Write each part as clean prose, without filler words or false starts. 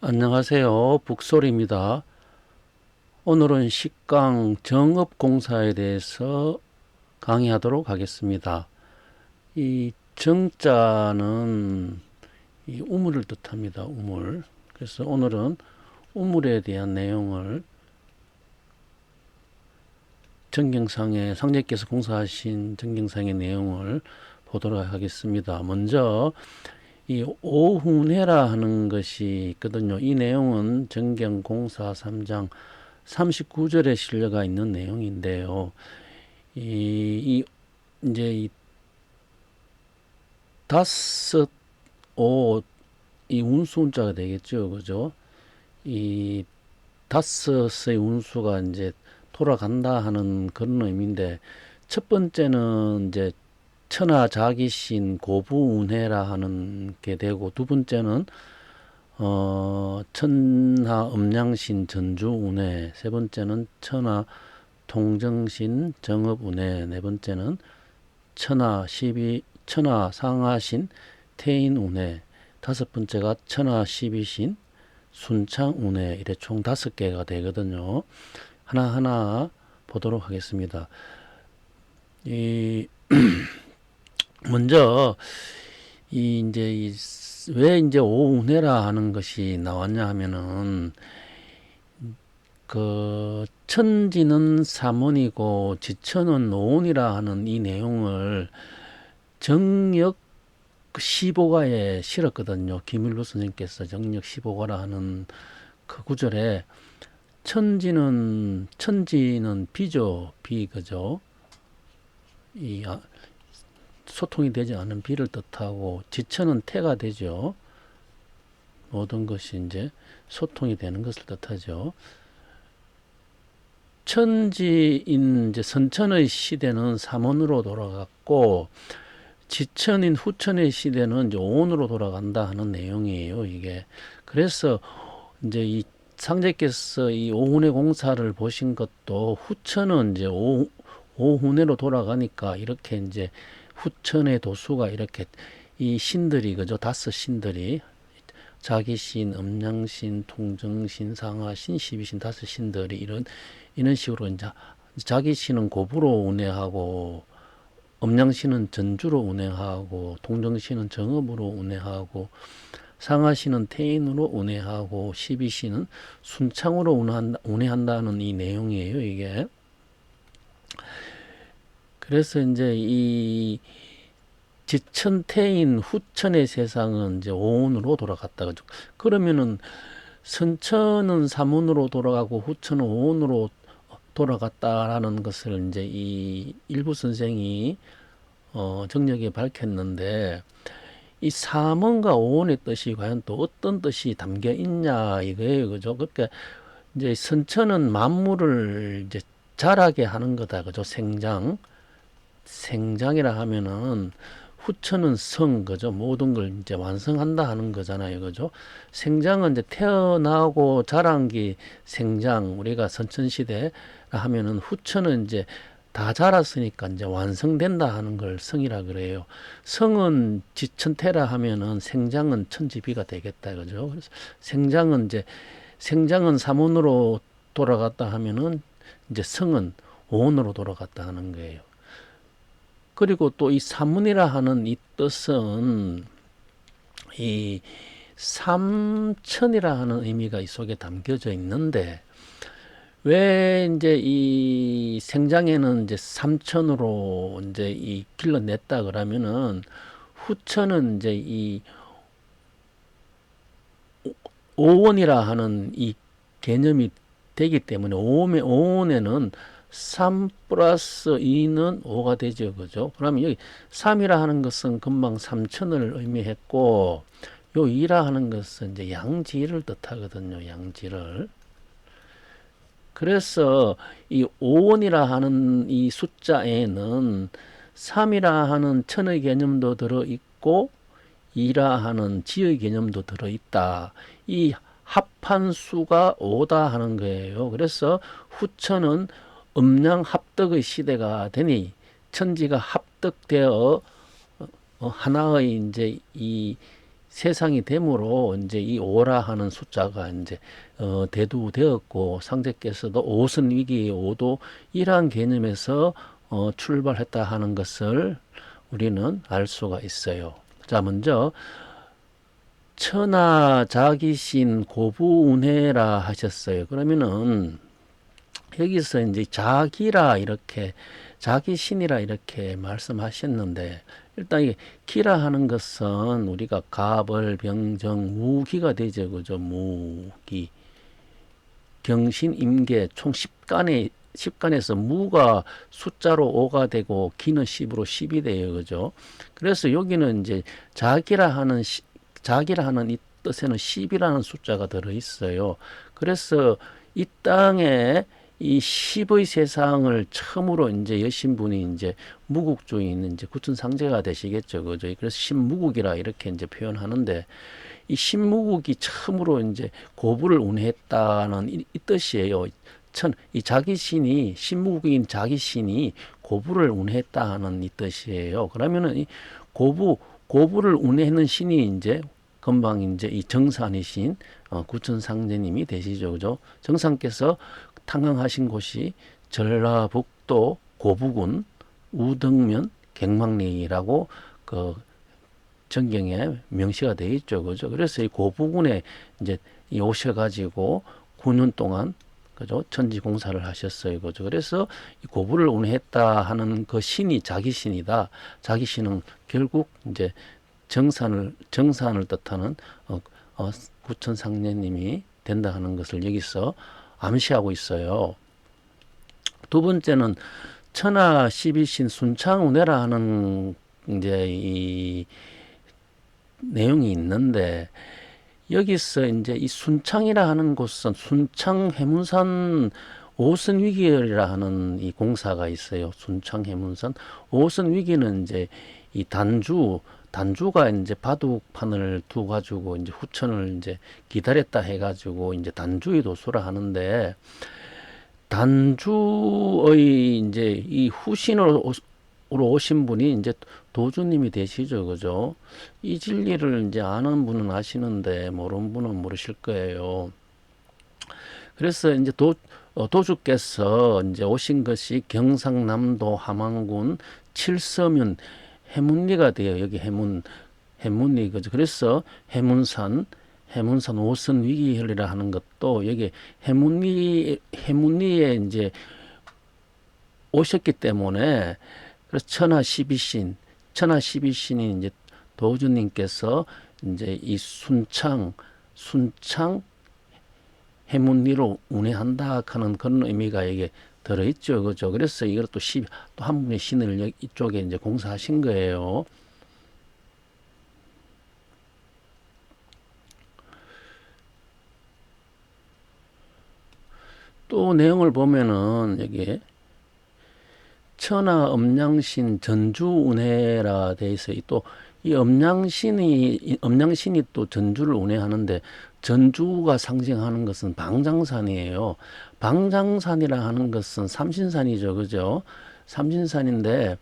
안녕하세요. 북소리입니다. 오늘은 식강 정업공사에 대해서 강의하도록 하겠습니다. 이 정자는 이 우물을 뜻합니다. 우물. 그래서 오늘은 우물에 대한 내용을 정경상의 상제께서 공사하신 정경상의 내용을 보도록 하겠습니다. 먼저 이 오훈해라 하는 것이 있거든요. 이 내용은 정경공사 3장 39절에 실려가 있는 내용인데요. 이제 이 다섯 이 운수운자가 되겠죠, 그죠? 이 다섯의 운수가 이제 돌아간다 하는 그런 의미인데, 첫 번째는 이제 천하자기신 고부운해라 하는 게 되고, 두 번째는 천하음양신 전주운해, 세 번째는 천하통정신 정업운해, 네 번째는 천하상하신 태인운해, 다섯 번째가 천하십이신 순창운해, 이래 총 5개가 되거든요. 하나하나 보도록 하겠습니다. 먼저 왜 이제 오운해라 하는 것이 나왔냐 하면은, 천지는 삼원이고 지천은 오운이라 하는 이 내용을 정력 15가에 실었거든요. 김일루 선생님께서 정력 15가라 하는 그 구절에 천지는 비죠. 비, 그죠? 소통이 되지 않은 비를 뜻하고, 지천은 태가 되죠. 모든 것이 이제 소통이 되는 것을 뜻하죠. 천지인 이제 선천의 시대는 삼원으로 돌아갔고, 지천인 후천의 시대는 이제 오원으로 돌아간다 하는 내용이에요, 이게. 그래서 이제 이 상제께서 이 오훈의 공사를 보신 것도 후천은 이제 오훈회로 돌아가니까 이렇게 이제 후천의 도수가 이렇게 이 신들이, 그죠? 5신들이 자기신, 음양신, 통정신, 상하신, 십이신 5신들이 이런 식으로 이제 자기신은 고부로 운행하고, 음양신은 전주로 운행하고, 통정신은 정업으로 운행하고, 상하신은 태인으로 운행하고, 십이신은 순창으로 운행한다는 이 내용이에요, 이게. 그래서 이제 이 지천태인 후천의 세상은 이제 오온으로 돌아갔다. 그러면은 선천은 삼원으로 돌아가고 후천은 오온으로 돌아갔다라는 것을 이제 이 일부 선생이 정력에 밝혔는데, 이 삼원과 오온의 뜻이 과연 또 어떤 뜻이 담겨 있냐 이거예요, 그죠? 그러니까 이제 선천은 만물을 이제 자라게 하는 거다, 그죠? 생장이라 하면은 후천은 성, 그죠? 모든 걸 이제 완성한다 하는 거잖아요, 그죠? 생장은 이제 태어나고 자란 게 생장, 우리가 선천시대라 하면은 후천은 이제 다 자랐으니까 이제 완성된다 하는 걸 성이라 그래요. 성은 지천태라 하면은 생장은 천지비가 되겠다, 그죠? 그래서 생장은 삼원으로 돌아갔다 하면은 이제 성은 오원으로 돌아갔다 하는 거예요. 그리고 또 이 삼문이라 하는 이 뜻은 이 삼천이라 하는 의미가 이 속에 담겨져 있는데, 왜 이제 이 생장에는 이제 삼천으로 이제 이 길러냈다 그러면은, 후천은 이제 이 오원이라 하는 이 개념이 되기 때문에, 오원에는 3 플러스 2는 5가 되죠, 그죠? 그러면 여기 3이라 하는 것은 금방 삼천을 의미했고, 요 2라 하는 것은 이제 양지를 뜻하거든요, 양지를. 그래서 이 5원이라 하는 이 숫자에는 3이라 하는 천의 개념도 들어있고, 2라 하는 지의 개념도 들어있다. 이 합한 수가 5다 하는 거예요. 그래서 후천은 음양 합덕의 시대가 되니, 천지가 합덕되어 하나의 이제 이 세상이 됨으로 이제 이 오라 하는 숫자가 이제 대두되었고 상제께서도 오선 위기의 오도 이러한 개념에서 출발했다 하는 것을 우리는 알 수가 있어요. 자, 먼저 천하자기신 고부운해라 하셨어요. 그러면은 여기서 이제 자기라 이렇게 자기신이라 이렇게 말씀하셨는데 일단 이 기라 하는 것은 우리가 가벌 병정 무기가 되죠. 그죠? 무기 경신 임계 총 10간에서 무가 숫자로 5가 되고 기는 10으로 10이 돼요. 그죠? 그래서 여기는 이제 자기라 하는 이 뜻에는 10이라는 숫자가 들어 있어요. 그래서 이 땅에 이 10의 세상을 처음으로 이제 여신 분이 이제 무국주인 이제 구천상제가 되시겠죠. 그죠? 그래서 신무국이라 이렇게 이제 표현하는데 이 신무국이 처음으로 이제 고부를 운행했다는 이 뜻이에요. 이 자기신이 신무국인 자기신이 고부를 운행했다는 이 뜻이에요. 그러면은 이 고부를 운행하는 신이 이제 금방 이제 이 정산이신 구천상제님이 되시죠. 그죠? 정상께서 탕항하신 곳이 전라북도 고부군 우등면 갱망리라고 그 전경에 명시가 되어 있죠. 그죠? 그래서 이 고부군에 이제 오셔가지고 9년 동안 그죠? 천지 공사를 하셨어요. 그죠? 그래서 이 고부를 운행했다 하는 그 신이 자기 신이다. 자기 신은 결국 이제 정산을 뜻하는 구천상제님이 된다 하는 것을 여기서 암시하고 있어요. 두 번째는 천하 12신 순창운해라 하는 이제 이 내용이 있는데 여기서 이제 이 순창이라 하는 곳은 순창 해문산 오선 위기열이라 하는 이 공사가 있어요. 순창 해문산 오선 위기는 이제 이 단주가 이제 바둑판을 두 가지고 이제 후천을 이제 기다렸다 해가지고 이제 단주의 도수라 하는데 단주의 이제 이 후신으로 오신 분이 이제 도주님이 되시죠. 그죠? 이 진리를 이제 아는 분은 아시는데 모르는 분은 모르실 거예요. 그래서 이제 도주께서 이제 오신 것이 경상남도 함안군 칠서면 해문리가 돼요. 여기 해문리 그죠. 그래서 해문산 오선 위기혈이라 하는 것도 여기 해문리에 이제 오셨기 때문에 그래서 천하 12신이 이제 도주님께서 이제 이 순창 해문리로 운행한다 하는 그런 의미가 이게 들어있죠. 그죠. 그래서 이걸 또 한 분의 신을 이쪽에 이제 공사하신 거예요. 또 내용을 보면은 여기에 천하 음양신 전주운해라 돼 있어요. 또 이 음양신이 또 전주를 운해하는데 전주가 상징하는 것은 방장산이에요. 방장산이라 하는 것은 삼신산이죠. 그죠? 삼신산인데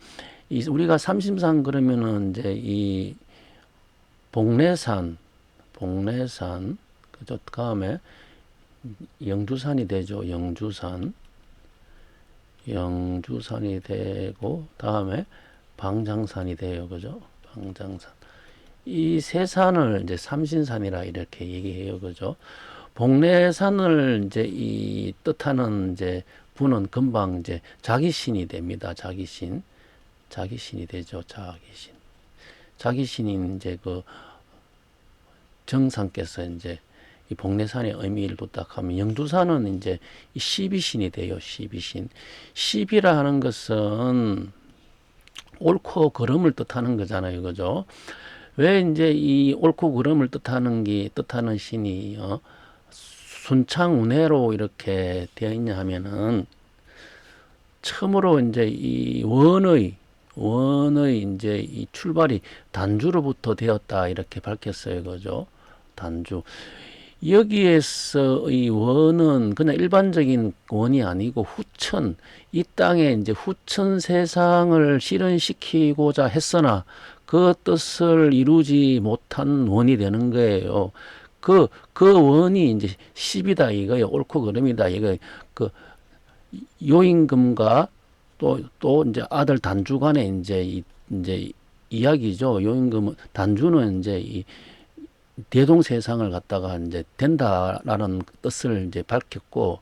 우리가 삼신산 그러면은 이제 이 복례산 그죠? 다음에 영주산이 되죠. 영주산이 되고 다음에 방장산이 돼요. 그죠? 방장산. 이 세 산을 이제 삼신산이라 이렇게 얘기해요. 그죠? 복례산을 이제 이 뜻하는 이제 분은 금방 이제 자기신이 됩니다. 자기신이 되죠. 자기신인 이제 그 정상께서 이제 이 복례산의 의미를 부탁하면 영주산은 이제 이 시비신이 돼요. 시비라 하는 것은 옳고 그름을 뜻하는 거잖아요. 그죠? 왜 이제 이 옳고 그름을 뜻하는 신이 순창운해로 이렇게 되어 있냐 하면은 처음으로 이제 이 원의 이제 이 출발이 단주로부터 되었다 이렇게 밝혔어요. 그죠? 단주. 여기에서 이 원은 그냥 일반적인 원이 아니고 후천, 이 땅에 이제 후천 세상을 실현시키고자 했으나 그 뜻을 이루지 못한 원이 되는 거예요. 그 원이 이제 10이다 이거예요. 옳고 그름이다 이거. 그 요임금과 또 이제 아들 단주 간의 이제 이야기죠. 요임금은 단주는 이제 이 대동세상을 갖다가 이제 된다라는 뜻을 이제 밝혔고,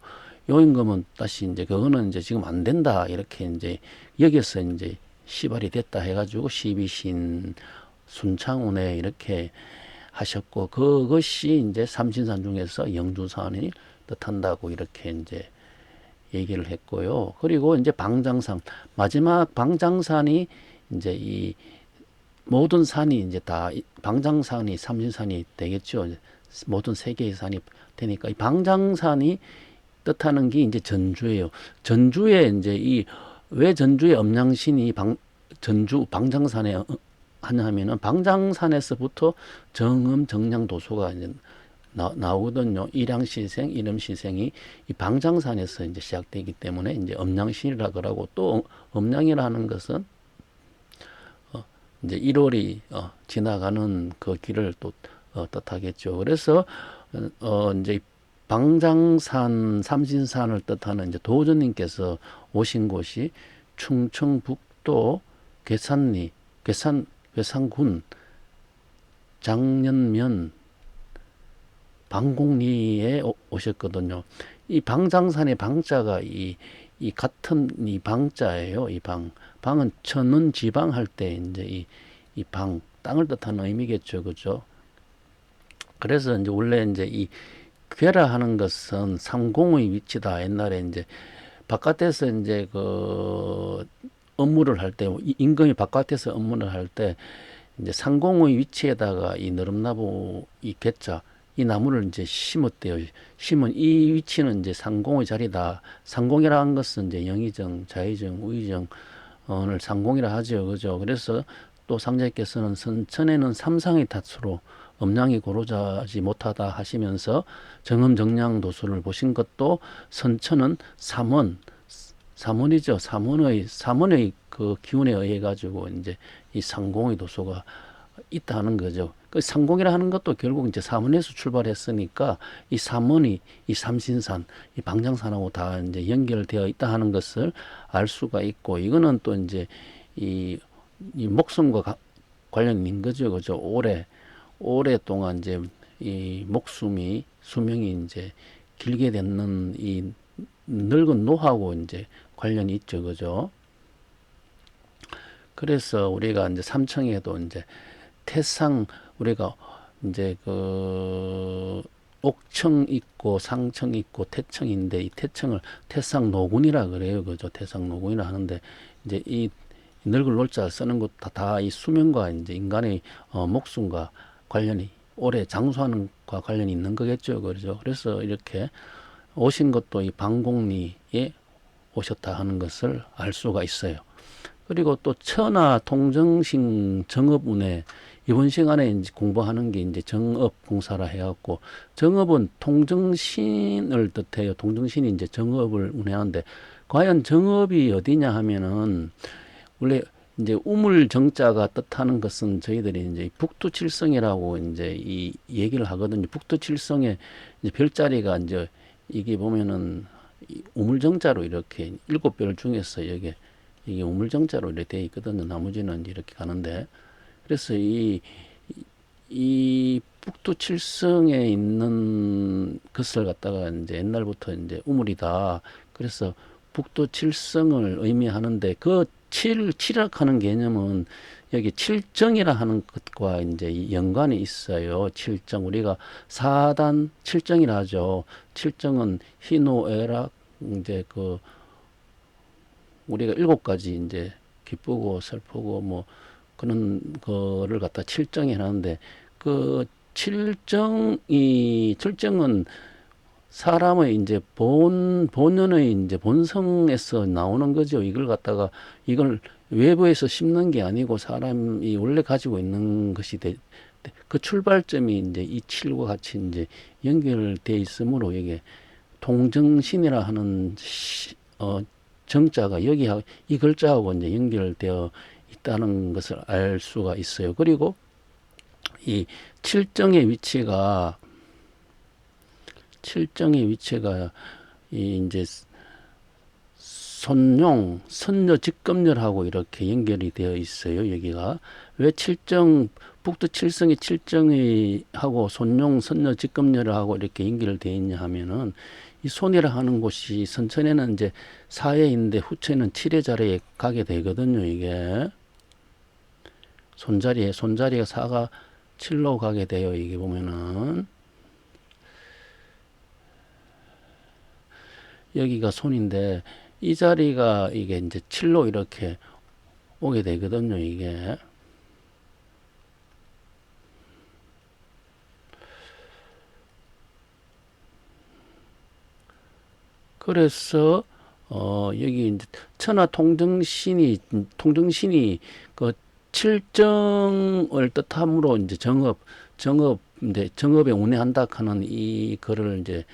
요임금은 다시 이제 그거는 이제 지금 안 된다 이렇게 이제 여기서 이제 시발이 됐다 해가지고 시비신 순창운에 이렇게 하셨고, 그것이 이제 삼신산 중에서 영주산이 뜻한다고 이렇게 이제 얘기를 했고요. 그리고 이제 방장산, 마지막 방장산이 이제 이 모든 산이 이제 다 방장산이 삼신산이 되겠죠. 모든 세 개의 산이 되니까 이 방장산이 뜻하는 게 이제 전주예요. 전주에 이제 이 왜 전주의 음양신이 전주 방장산에 하냐면은 방장산에서부터 정음 정량 도소가 이제 나오거든요. 일양시생, 이름시생이 이 방장산에서 이제 시작되기 때문에 이제 음양신이라 그러고, 또 음양이라는 것은 이제 1월이 지나가는 그 길을 또 뜻하겠죠. 그래서 이제 방장산, 삼신산을 뜻하는 이제 도전님께서 오신 곳이 충청북도 괴산군 장년면 방곡리에 오셨거든요. 이 방장산의 방자가 이 같은 이 방자예요. 이 방은 천은 지방 할 때 이제 이 땅을 뜻하는 의미겠죠. 그죠? 그래서 이제 원래 이제 이 괴라하는 것은 상공의 위치다. 옛날에 이제 바깥에서 이제 그 업무를 할 때, 임금이 바깥에서 업무를 할 때 이제 상공의 위치에다가 이 느릅나무 이 괴자 이 나무를 이제 심었대요. 심은 이 위치는 이제 상공의 자리다. 상공이라는 것은 이제 영의정, 자의정, 우의정을 상공이라 하죠. 그죠? 그래서 또 상자께서는 선천에는 삼상의 탓으로 음양이 고르지 못하다 하시면서 정음 정량 도수를 보신 것도 선천은 삼원이죠. 삼원의 그 기운에 의해 가지고 이제 이 상공의 도수가 있다 하는 거죠. 그 상공이라 하는 것도 결국 이제 삼원에서 출발했으니까 이 삼원이 이 삼신산, 이 방장산하고 다 이제 연결되어 있다 하는 것을 알 수가 있고, 이거는 또 이제 이 목숨과 관련이 있는 거죠. 그죠? 오랫동안 이제 이 수명이 이제 길게 되는 이 늙은 노하고 이제 관련이 있죠. 그죠? 그래서 우리가 이제 삼청에도 이제 태상, 우리가 이제 그 옥청 있고 상청 있고 태청인데, 이 태청을 태상노군이라 그래요. 그죠? 태상노군이라 하는데, 이제 이 늙을 놀자 쓰는 것 다 이 수명과 이제 인간의 목숨과 관련이, 오래 장수하는 과 관련이 있는 거겠죠. 그죠? 그래서 이렇게 오신 것도 이 방곡리에 오셨다 하는 것을 알 수가 있어요. 그리고 또 천하 통정신 정업운에 이번 시간에 이제 공부하는 게 이제 정업 공사라 해갖고, 정업은 통정신을 뜻해요. 통정신이 이제 정업을 운행하는데, 과연 정업이 어디냐 하면은, 원래 이제 우물 정자가 뜻하는 것은 저희들이 이제 북두칠성이라고 이제 이 얘기를 하거든요. 북두칠성에 이제 별자리가 이제 이게 보면은 우물 정자로 이렇게 7별 중에서 이게 우물 정자로 이렇게 돼 있거든요. 나머지는 이렇게 가는데, 그래서 이 북두칠성에 있는 것을 갖다가 이제 옛날부터 이제 우물이다. 그래서 북두칠성을 의미하는데, 그 칠학하는 개념은 여기 칠정이라 하는 것과 이제 연관이 있어요. 칠정, 우리가 사단 칠정이라 하죠. 칠정은 희노애락, 이제 그 우리가 7가지 이제 기쁘고 슬프고 뭐 그런 거를 갖다 칠정해 놨는데, 그 칠정은 사람의 이제 본연의 이제 본성에서 나오는 거죠. 이걸 외부에서 심는 게 아니고 사람이 원래 가지고 있는 것이 그 출발점이 이제 이 칠과 같이 이제 연결돼 있으므로 이게 통정신이라 하는 정자가 여기하고 이 글자하고 이제 연결되어 있다는 것을 알 수가 있어요. 그리고 이 칠정의 위치가 이 이제 손용, 선녀, 직검렬하고 이렇게 연결이 되어 있어요. 여기가 왜 칠정, 북두 칠성이 칠정이 하고 손용, 선녀, 직검렬하고 이렇게 연결되어 있냐 하면은 이 손이라 하는 곳이 선천에는 이제 사에 있는데 후천에는 칠의 자리에 가게 되거든요. 이게 손자리가 사가 칠로 가게 돼요. 이게 보면은 여기가 손인데 이 자리가 이게 이제 칠로 이렇게 오게 되거든요. 이게 그래서 여기 이제 천하 통정신이 그 칠정을 뜻함으로 이제 이제 정업에 운행한다 하는 이 글을 이제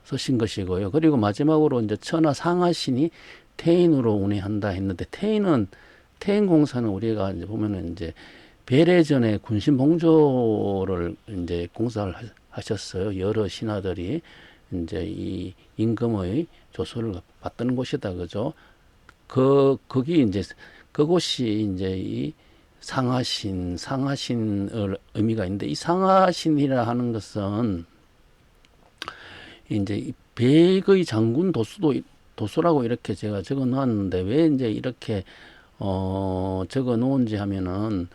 쓰신 것이고요. 그리고 마지막으로 이제 천하 상하신이 태인으로 운행한다 했는데 태인공사는 우리가 이제 보면은 이제 배례전에 군신봉조를 이제 공사를 하셨어요. 여러 신하들이 이제 이 임금의 조서를 받던 곳이다, 그죠? 거기 이제 그곳이 이제 이 상하신을 의미가 있는데 이 상하신이라 하는 것은 이제 이 백의 장군 도수라고 이렇게 제가 적어 놓았는데 왜 이제 이렇게 적어 놓은지 하면은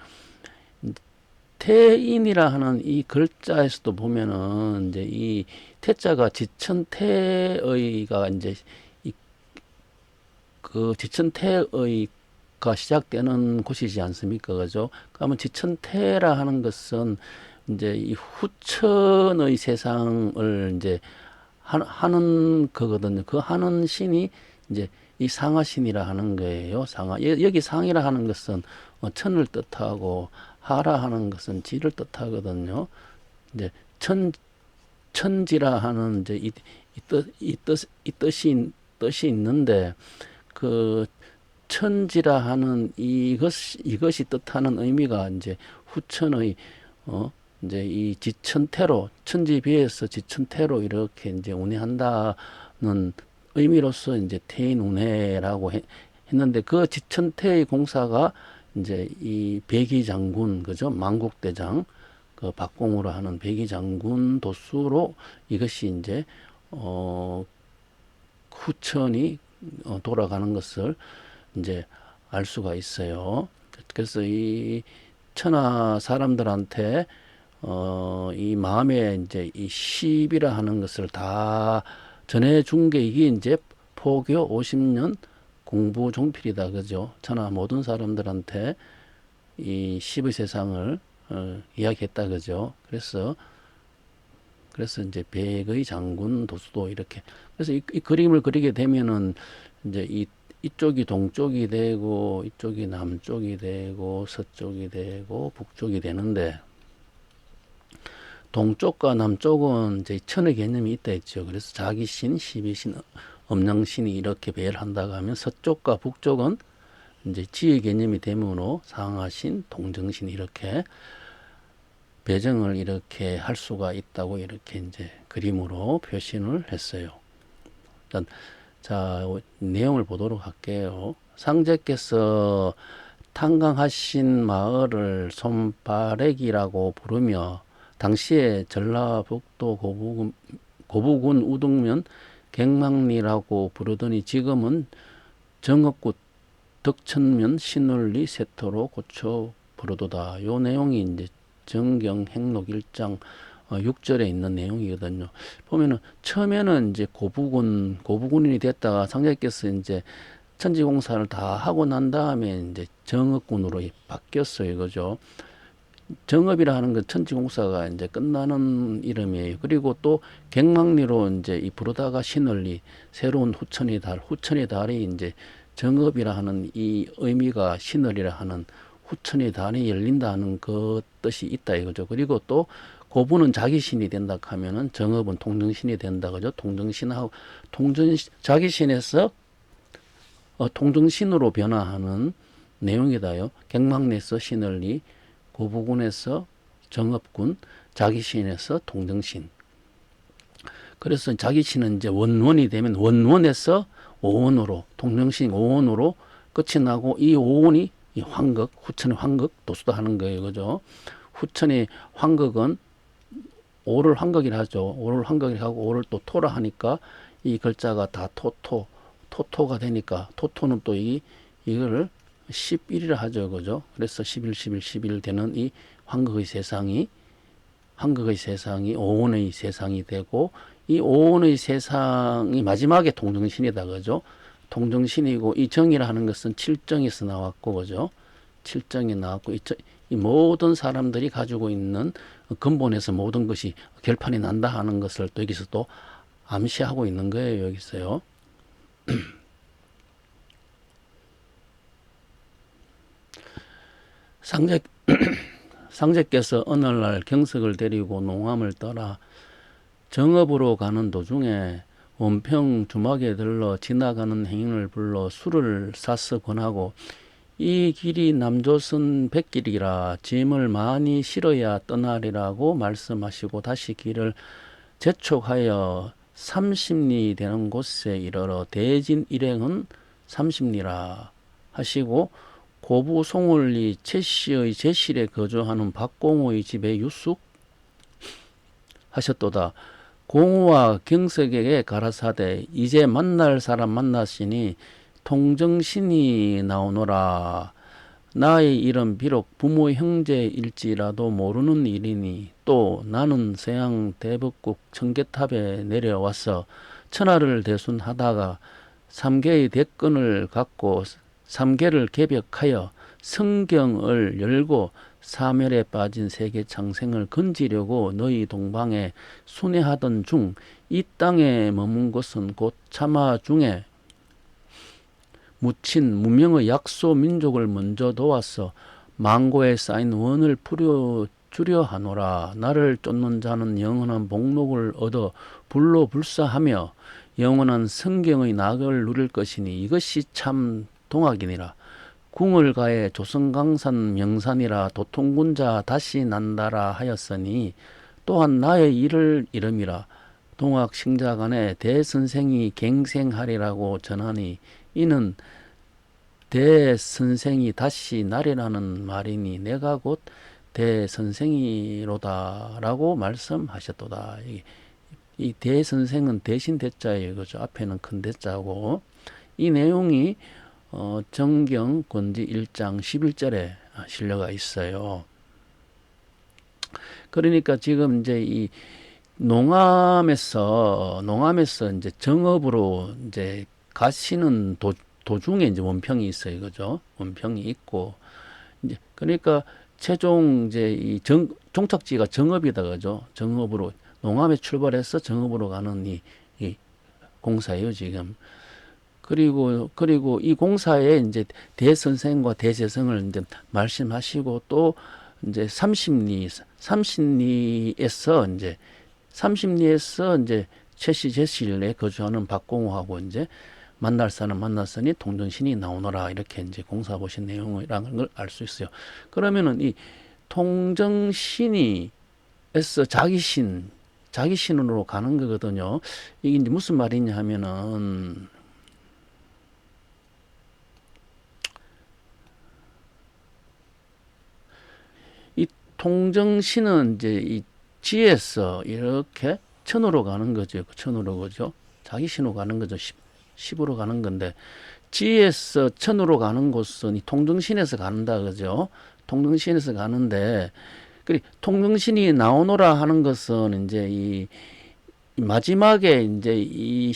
태인이라 하는 이 글자에서도 보면은 이제 이 태자가 지천태의가 이제 그 지천태의가 시작되는 곳이지 않습니까? 그죠? 그러면 지천태라 하는 것은 이제 이 후천의 세상을 이제 하는 거거든요. 그 하는 신이 이제 이 상하신이라 하는 거예요. 여기 상이라 하는 것은 천을 뜻하고 하라 하는 것은 지를 뜻하거든요. 이제 천지라 하는 이제 뜻이 있는데 그 천지라 하는 이것이 뜻하는 의미가 이제 후천의 이제 이 지천태로 천지비에서 지천태로 이렇게 이제 운해한다는 의미로서 이제 태인 운해라고 했는데 그 지천태의 공사가 이제 이 백의장군 그죠? 만국대장 그 박공으로 하는 백의장군 도수로 이것이 이제 후천이 돌아가는 것을 이제 알 수가 있어요. 그래서 이 천하 사람들한테 이 마음에 이제 이 시비라 하는 것을 다 전해준 게 이게 이제 포교 50년 공부 종필이다, 그죠? 천하 모든 사람들한테 이 시의 세상을 이야기했다, 그죠? 그래서 이제 백의 장군 도수도 이렇게 그래서 이 그림을 그리게 되면은 이제 이쪽이 동쪽이 되고 이쪽이 남쪽이 되고 서쪽이 되고 북쪽이 되는데 동쪽과 남쪽은 이제 천의 개념이 있다 했죠. 그래서 자기신, 시비신, 음양신이 이렇게 배를 한다고 하면 서쪽과 북쪽은 이제 지의 개념이 되므로 상하신, 동정신 이렇게 배정을 이렇게 할 수가 있다고 이렇게 이제 그림으로 표시를 했어요. 일단 자, 내용을 보도록 할게요. 상제께서 탄강하신 마을을 손바래기라고 부르며 당시에 전라북도 고부군 우등면 갱망리라고 부르더니 지금은 정읍구 덕천면 신월리 세터로 고쳐 부르도다. 요 내용이 이제 정경 행록 1장 6절에 있는 내용이거든요. 보면은 처음에는 이제 고부군인이 됐다가 상제께서 이제 천지공사를 다 하고 난 다음에 이제 정읍군으로 바뀌었어요. 그죠? 정읍이라 하는 건 천지공사가 이제 끝나는 이름이에요. 그리고 또 갱망리로 이제 이 부르다가 신월리 새로운 후천의 달이 이제 정읍이라 하는 이 의미가 신월이라 하는 후천의 단이 열린다는 그 뜻이 있다 이거죠. 그리고 또 고부는 자기신이 된다 하면은 정업은 통정신이 된다 그죠. 통정신하고 자기신에서 통정신으로 변화하는 내용이다요. 객막내에서 신을리, 고부군에서 정업군, 자기신에서 통정신. 그래서 자기신은 이제 원원이 되면 원원에서 오원으로, 통정신 오원으로 끝이 나고, 이 오원이 이 환극, 후천의 환극, 도수도 하는 거예요. 그죠? 후천의 환극은 오를 환극이라 하죠. 오를 환극이라 하고, 오를 또 토라 하니까 이 글자가 다 토토가 되니까, 토토는 또 이거를 11이라 하죠. 그죠? 그래서 11, 11, 11 되는 이 환극의 세상이 오온의 세상이 되고, 이 오온의 세상이 마지막에 통정신이다. 그죠? 통정신이고, 이 정이라 하는 것은 칠정에서 나왔고, 그죠? 칠정이 나왔고, 이 모든 사람들이 가지고 있는 근본에서 모든 것이 결판이 난다 하는 것을 또 여기서 또 암시하고 있는 거예요. 여기서요. 상제께서 어느 날 경석을 데리고 농암을 떠나 정읍으로 가는 도중에 원평 주막에 들러 지나가는 행인을 불러 술을 사서 권하고, 이 길이 남조선 백길이라 짐을 많이 실어야 떠나리라고 말씀하시고, 다시 길을 재촉하여 30리 되는 곳에 이르러 대진 일행은 30리라 하시고, 고부 송을리 최씨의 제실에 거주하는 박공호의 집에 유숙 하셨도다. 공호와 경석에게 가라사대 이제 만날 사람 만났으니 통정신이 나오노라. 나의 일은 비록 부모 형제일지라도 모르는 일이니, 또 나는 서양 대법국 청계탑에 내려와서 천하를 대순하다가 3개의 대권을 갖고 3개를 개벽하여 성경을 열고 사멸에 빠진 세계 창생을 건지려고 너희 동방에 순회하던 중, 이 땅에 머문 것은 곧 차마 중에 묻힌 무명의 약소 민족을 먼저 도와서 망고에 쌓인 원을 풀어주려 하노라. 나를 쫓는 자는 영원한 복록을 얻어 불로 불사하며 영원한 성경의 낙을 누릴 것이니, 이것이 참 동학이니라. 궁을 가해 조선강산 명산이라 도통군자 다시 난다라 하였으니, 또한 나의 일을 이름이라. 동학 승자간에 대선생이 갱생하리라고 전하니, 이는 대선생이 다시 나리라는 말이니 내가 곧 대선생이로다 라고 말씀하셨도다. 이 대선생은 대신 대자예요. 그죠? 앞에는 큰 대자고, 이 내용이 정경 권지 1장 11절에 실려가 있어요. 그러니까 지금 이제 이 농암에서 이제 정읍으로 이제 가시는 도중에 이제 원평이 있어요. 그죠? 원평이 있고, 이제 그러니까 최종 이제 이 종착지가 정읍이다. 그죠? 정읍으로, 농암에 출발해서 정읍으로 가는 이 공사예요, 지금. 그리고 이 공사에 이제 대선생과 대재성을 이제 말씀하시고, 또 이제 30리에서 이제 최씨 제실에 거주하는 박공호하고 이제 만날 사람 만났으니 통정신이 나오너라, 이렇게 이제 공사 보신 내용이라는 걸 알 수 있어요. 그러면은 이 통정신이 에서 자기신으로 가는 거거든요. 이게 이제 무슨 말이냐 하면은, 이 통정신은 이제 이 지에서 이렇게 천으로 가는 거죠. 천으로, 그죠? 자기신으로 가는 거죠. 10으로 가는 건데, 지에서 천으로 가는 곳은 이 통정신에서 간다, 그죠? 통정신에서 가는데, 통정신이 나오노라 하는 것은 이제 이 마지막에 이제 이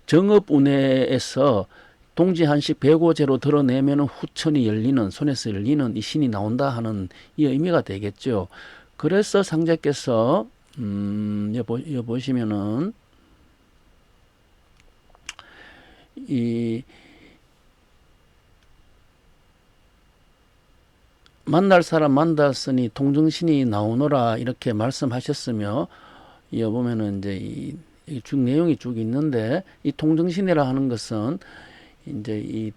정업운해에서 동지한식 배고제로 드러내면 후천이 열리는, 손에서 열리는 이 신이 나온다 하는 이 의미가 되겠죠. 그래서 상제께서 여기 보시면은 이 만날 사람 만났으니 통정신이 나오너라 이렇게 말씀하셨으며, 이어보면은 이제 이쭉 내용이 쭉 있는데, 이 통정신이라 하는 것은 이제 이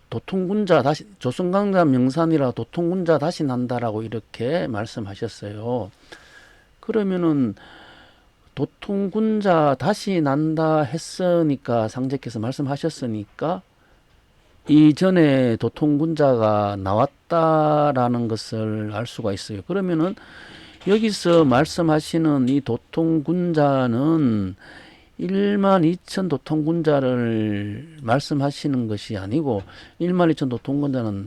도통군자 다시 조선강자 명산이라 도통군자 다시 난다라고 이렇게 말씀하셨어요. 그러면은 도통군자 다시 난다 했으니까, 상제께서 말씀하셨으니까 이전에 도통군자가 나왔다라는 것을 알 수가 있어요. 그러면은 여기서 말씀하시는 이 도통군자는 12,000 도통군자를 말씀하시는 것이 아니고, 12,000 도통군자는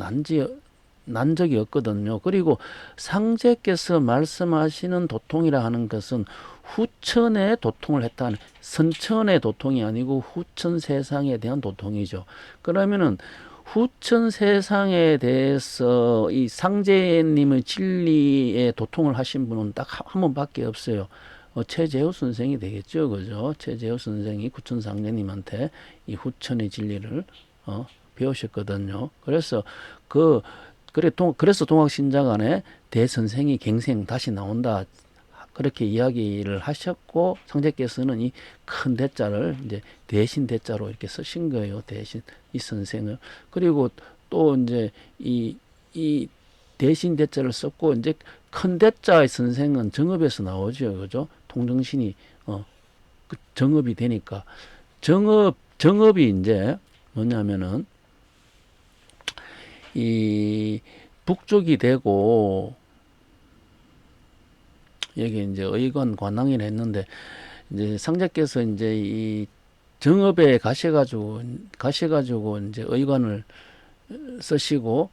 난 적이 없거든요. 그리고 상제께서 말씀하시는 도통이라 하는 것은 후천의 도통을 했다는, 선천의 도통이 아니고 후천 세상에 대한 도통이죠. 그러면은 후천 세상에 대해서 이 상제님의 진리의 도통을 하신 분은 딱 한 분밖에 없어요. 최재호 선생이 되겠죠, 그죠? 최재호 선생이 구천상제님한테 이 후천의 진리를 배우셨거든요. 그래서 그래서 동학신자간에 대선생이 갱생 다시 나온다, 그렇게 이야기를 하셨고, 상제께서는 이 큰 대자를 이제 대신 대자로 이렇게 쓰신 거예요. 대신 이 선생을. 그리고 또 이제 이 대신 대자를 썼고, 이제 큰 대자의 선생은 정업에서 나오죠, 그죠? 통정신이 그 정업이 되니까, 정업이 이제 뭐냐면은 이 북쪽이 되고, 여기 이제 의관 관왕이라 했는데, 이제 상제께서 이제 이 정업에 가셔가지고 이제 의관을 쓰셨죠.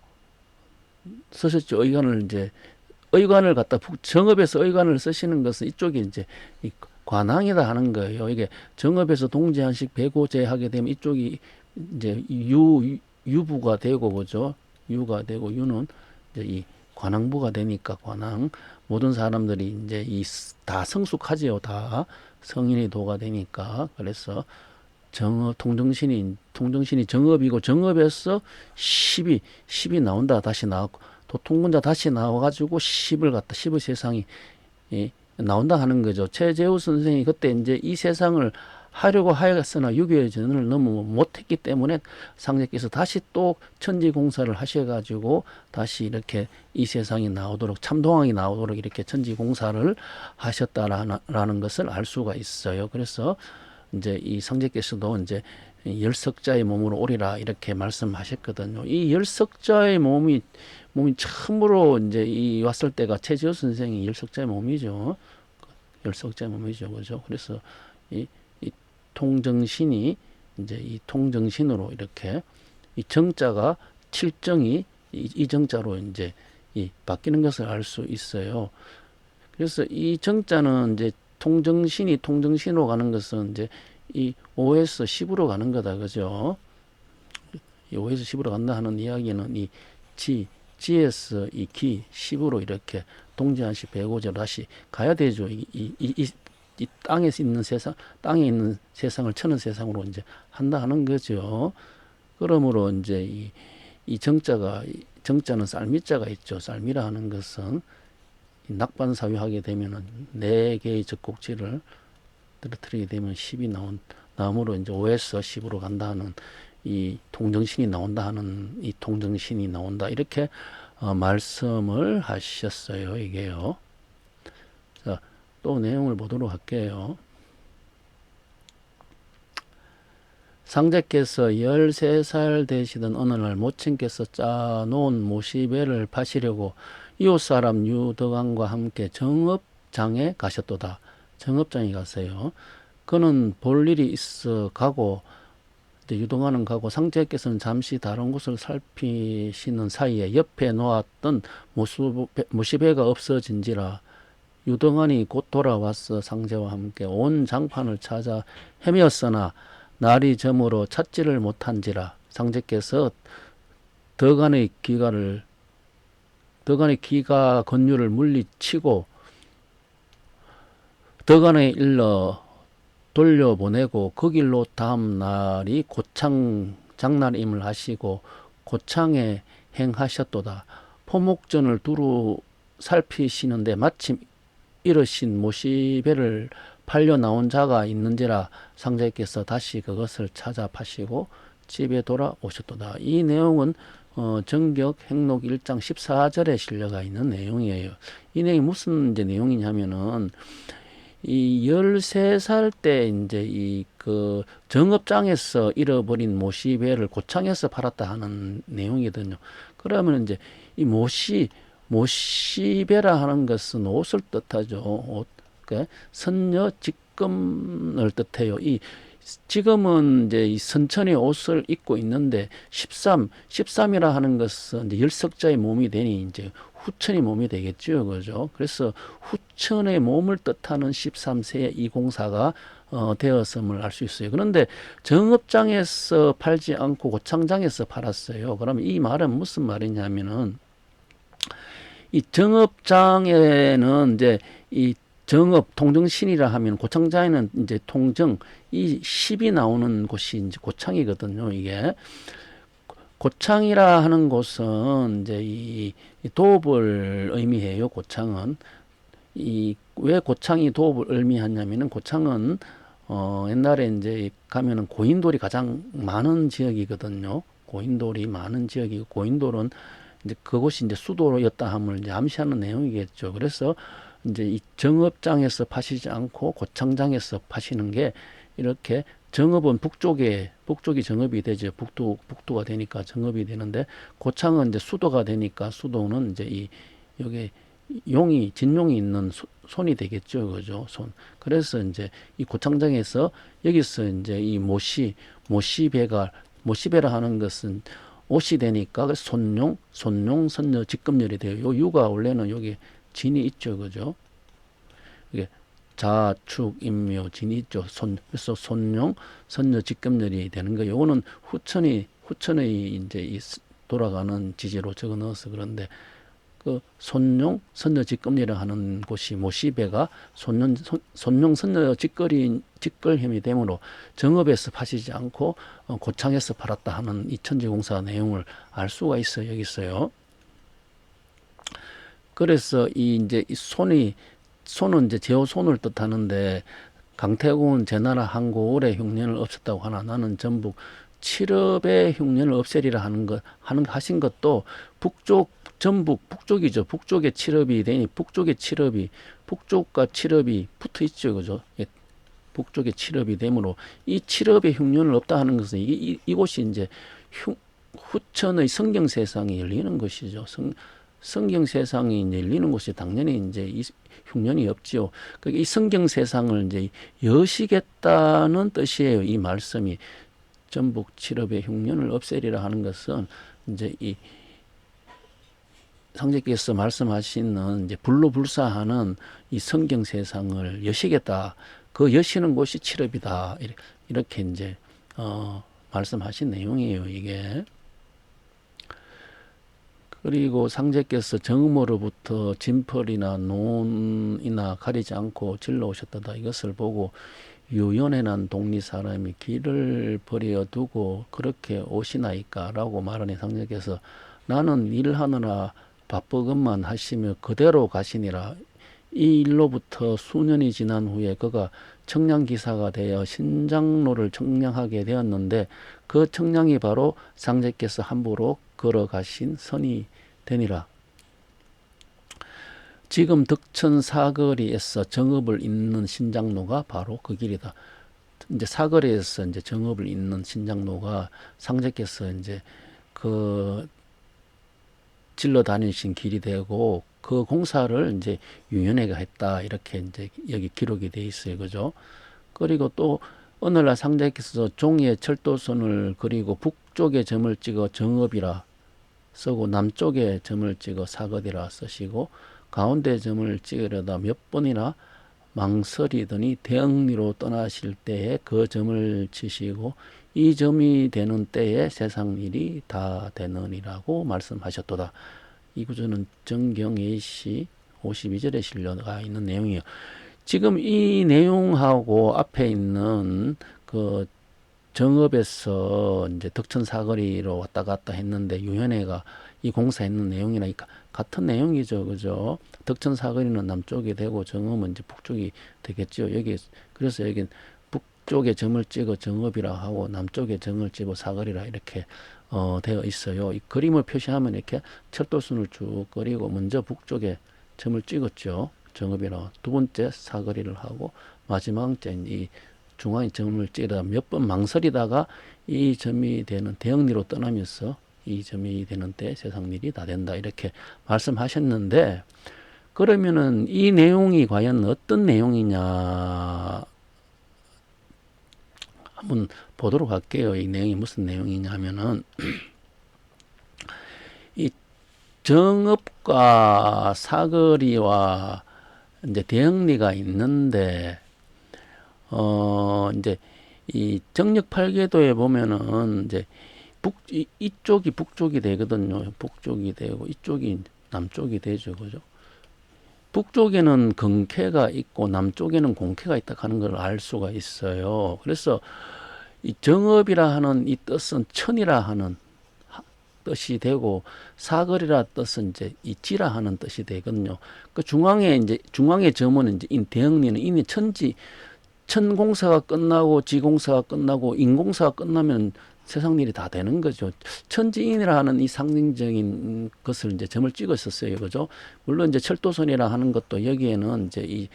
의관을 갖다 정업에서 의관을 쓰시는 것은 이쪽이 이제 이 관왕이다 하는 거예요. 이게 정업에서 동제한식 배고제 하게 되면 이쪽이 이제 유부가 되고, 그죠? 유가 되고, 유는 이제 이 관왕부가 되니까, 관왕 모든 사람들이 이제 다 성숙하지요. 다 성인이 도가 되니까. 그래서 통정신이 정업이고, 정업에서 10이 나온다, 다시 나왔고, 도통군자 다시 나와가지고 10의 세상이 나온다 하는 거죠. 최재우 선생이 그때 이제 이 세상을 하려고 하였으나 6.25 전을 너무 못했기 때문에 상제께서 다시 또 천지공사를 하셔가지고 다시 이렇게 이 세상이 나오도록, 참동왕이 나오도록 이렇게 천지공사를 하셨다라는 것을 알 수가 있어요. 그래서 이제 이 상제께서도 이제 열석자의 몸으로 오리라 이렇게 말씀하셨거든요. 이 열석자의 몸이 처음으로 이제 왔을 때가 최지호 선생이 열석자의 몸이죠. 열석자의 몸이죠, 그죠? 그래서 이 통정신이 이제 이 통정신으로 이렇게 이 정자가 칠정이 이 정자로 이제 바뀌는 것을 알 수 있어요. 그래서 이 정자는 이제 통정신으로 가는 것은 이제 이 5에서 10으로 가는 거다, 그죠? 이 5에서 10으로 간다 하는 이야기는 이 지에서 이 기 10으로 이렇게 동제한식 배고제로 다시 가야 되죠. 이 땅에 있는 세상을 천은 세상으로 이제 한다 하는 거죠. 그러므로 이제 이 정자는 쌀미자가 있죠. 쌀미라 하는 것은 낙반사유하게 되면은 4개의 적곡지를 떨어뜨리게 되면 10이 나오므로 이제 5에서 10으로 간다 하는 이 통정신이 나온다 하는, 이 통정신이 나온다 이렇게 말씀을 하셨어요. 이게요. 자, 또 내용을 보도록 할게요. 상제께서 13살 되시던 어느 날 모친께서 짜놓은 모시배를 파시려고 이웃사람 유덕왕과 함께 정업장에 가셨도다. 정업장에 가세요. 그는 볼 일이 있어 가고, 유동하는 가고, 상제께서는 잠시 다른 곳을 살피시는 사이에 옆에 놓았던 모시배가 없어진지라. 유동환이 곧 돌아와서 상제와 함께 온 장판을 찾아 헤매었으나 날이 저물어 찾지를 못한지라. 상제께서 덕안의 기가 건유를 물리치고 덕안에 일러 돌려보내고 그 길로 다음 날이 고창 장날임을 하시고 고창에 행하셨도다. 포목전을 두루 살피시는데 마침 이르신 모시배를 팔려 나온 자가 있는지라 상자께서 다시 그것을 찾아 파시고 집에 돌아오셨도다. 이 내용은 정격 행록 1장 14절에 실려가 있는 내용이에요. 이 내용이 무슨 이제 내용이냐면은 이 13살 때 이제 이 그 정업장에서 잃어버린 모시배를 고창에서 팔았다 하는 내용이거든요. 그러면 이제 이 모시배라 하는 것은 옷을 뜻하죠. 옷. 그러니까 선녀 직금을 뜻해요. 이 지금은 이제 이 선천의 옷을 입고 있는데 13이라 하는 것은 이제 열석자의 몸이 되니 이제 후천의 몸이 되겠죠. 그죠? 그래서 후천의 몸을 뜻하는 13세의 이공사가 되었음을 알 수 있어요. 그런데 정업장에서 팔지 않고 고창장에서 팔았어요. 그러면 이 말은 무슨 말이냐면은 이 정업장에는 이제 이 정업 통정신이라 하면 고창장에는 이제 통정 이 10이 나오는 곳이 이제 고창이거든요. 이게 고창이라 하는 곳은 이제 이 도읍을 의미해요. 고창은 이 왜 고창이 도읍을 의미하냐면은 고창은 옛날에 이제 가면은 고인돌이 가장 많은 지역이거든요. 고인돌이 많은 지역이고 고인돌은 이제 그곳이 이제 수도였다 함을 이제 암시하는 내용이겠죠. 그래서 이제 이 정업장에서 파시지 않고 고창장에서 파시는 게 이렇게 정업은 북쪽이 정업이 되죠. 북도가 되니까 정업이 되는데 고창은 이제 수도가 되니까 수도는 이제 이 여기 진용이 있는 손이 되겠죠. 그죠? 손. 그래서 이제 이 고창장에서 여기서 이제 이 모시배라 하는 것은 옷이 되니까 손용, 선녀, 직금열이 돼요. 요 유가 원래는 여기 진이 있죠. 그죠? 이게 자축, 임묘, 진이 있죠. 그래서 손용, 선녀, 직금열이 되는 거예요. 요거는 후천의 이제 이 돌아가는 지지로 적어 넣어서 그런데 그 손용, 선녀, 직금이라 하는 곳이 모시배가 손용, 선녀, 직걸힘이 되므로 정읍에서 파시지 않고 고창에서 팔았다 하는 이 천지공사 내용을 알 수가 있어요. 여기 있어요. 그래서 이제 이 손은 이제 제호손을 뜻하는데 강태공은 제나라 항고올의 흉년을 없앴다고 하나 나는 전북 7업의 흉년을 없애리라 하신 것도 전북 북쪽이죠. 북쪽에 7업이 되니 북쪽과 7업이 붙어 있죠. 그죠? 예, 북쪽에 7업이 되므로 이 7업의 흉년을 없다 하는 것은 이곳이 이제 후천의 성경 세상이 열리는 것이죠. 성경 세상이 이제 열리는 곳이 당연히 이제 이 흉년이 없지요. 이 성경 세상을 이제 여시겠다는 뜻이에요. 이 말씀이 전북 7업의 흉년을 없애리라 하는 것은 이제 이 상제께서 말씀하시는 이제 불로불사하는 이 성경 세상을 여시겠다. 그 여시는 곳이 7업이다. 이렇게 이제 말씀하신 내용이에요. 이게. 그리고 상제께서 정음으로부터 진펄이나 논이나 가리지 않고 질러 오셨다. 이것을 보고 유연해 난 동리 사람이 길을 버려 두고 그렇게 오시나이까 라고 말하니 상제께서 나는 일하느라 바쁘건만 하시며 그대로 가시니라. 이 일로부터 수년이 지난 후에 그가 청량기사가 되어 신장로를 청량하게 되었는데 그 청량이 바로 상제께서 함부로 걸어가신 선이 되니라. 지금 덕천 사거리에서 정읍을 잇는 신장로가 바로 그 길이다. 이제 사거리에서 이제 정읍을 잇는 신장로가 상제께서 이제 그 질러 다니신 길이 되고 그 공사를 이제 유연회가 했다. 이렇게 이제 여기 기록이 돼 있어요. 그죠? 그리고 또 오늘날 상제께서 종이에 철도선을 그리고 북쪽에 점을 찍어 정읍이라 쓰고 남쪽에 점을 찍어 사거리라 쓰시고 가운데 점을 찍으려다 몇 번이나 망설이더니 대흥리로 떠나실 때에 그 점을 치시고 이 점이 되는 때에 세상 일이 다 되느니라고 말씀하셨도다. 이 구절은 정경예시 52절에 실려가 있는 내용이에요. 지금 이 내용하고 앞에 있는 그 정읍에서 이제 덕천 사거리로 왔다 갔다 했는데 유현회가 이 공사했는 내용이나 같은 내용이죠, 그죠? 덕천 사거리는 남쪽이 되고 정읍은 이제 북쪽이 되겠죠. 여기 그래서 여기 북쪽에 점을 찍어 정읍이라 하고 남쪽에 점을 찍어 사거리라 이렇게 되어 있어요. 이 그림을 표시하면 이렇게 철도선을 쭉 그리고 먼저 북쪽에 점을 찍었죠. 정읍이라 두 번째 사거리를 하고 마지막째 이 중앙에 점을 찍다 몇 번 망설이다가 이 점이 되는 대흥리로 떠나면서 이 점이 되는데 세상 일이 다 된다 이렇게 말씀하셨는데 그러면은 이 내용이 과연 어떤 내용이냐 한번 보도록 할게요. 이 내용이 무슨 내용이냐 하면은 이 정읍과 사거리와 이제 대흥리가 있는데 이제 이 정력 8궤도에 보면은 이제 이쪽이 북쪽이 되거든요. 북쪽이 되고 이쪽이 남쪽이 되죠. 그죠? 북쪽에는 근캐가 있고 남쪽에는 공캐가 있다 하는 걸 알 수가 있어요. 그래서 이 정읍이라 하는 이 뜻은 천이라 하는 뜻이 되고 사거리라 뜻은 이제 이지라 하는 뜻이 되거든요. 그 중앙에 이제 중앙의 점은 이제 대흥리는 이미 천공사가 끝나고 지공사가 끝나고 인공사가 끝나면 세상 일이 다 되는 거죠. 천지인이라 하는 이 상징적인 것을 이제 점을 찍었었어요. 그죠? 물론 이제 철도선이라 하는 것도 여기에는 이제 이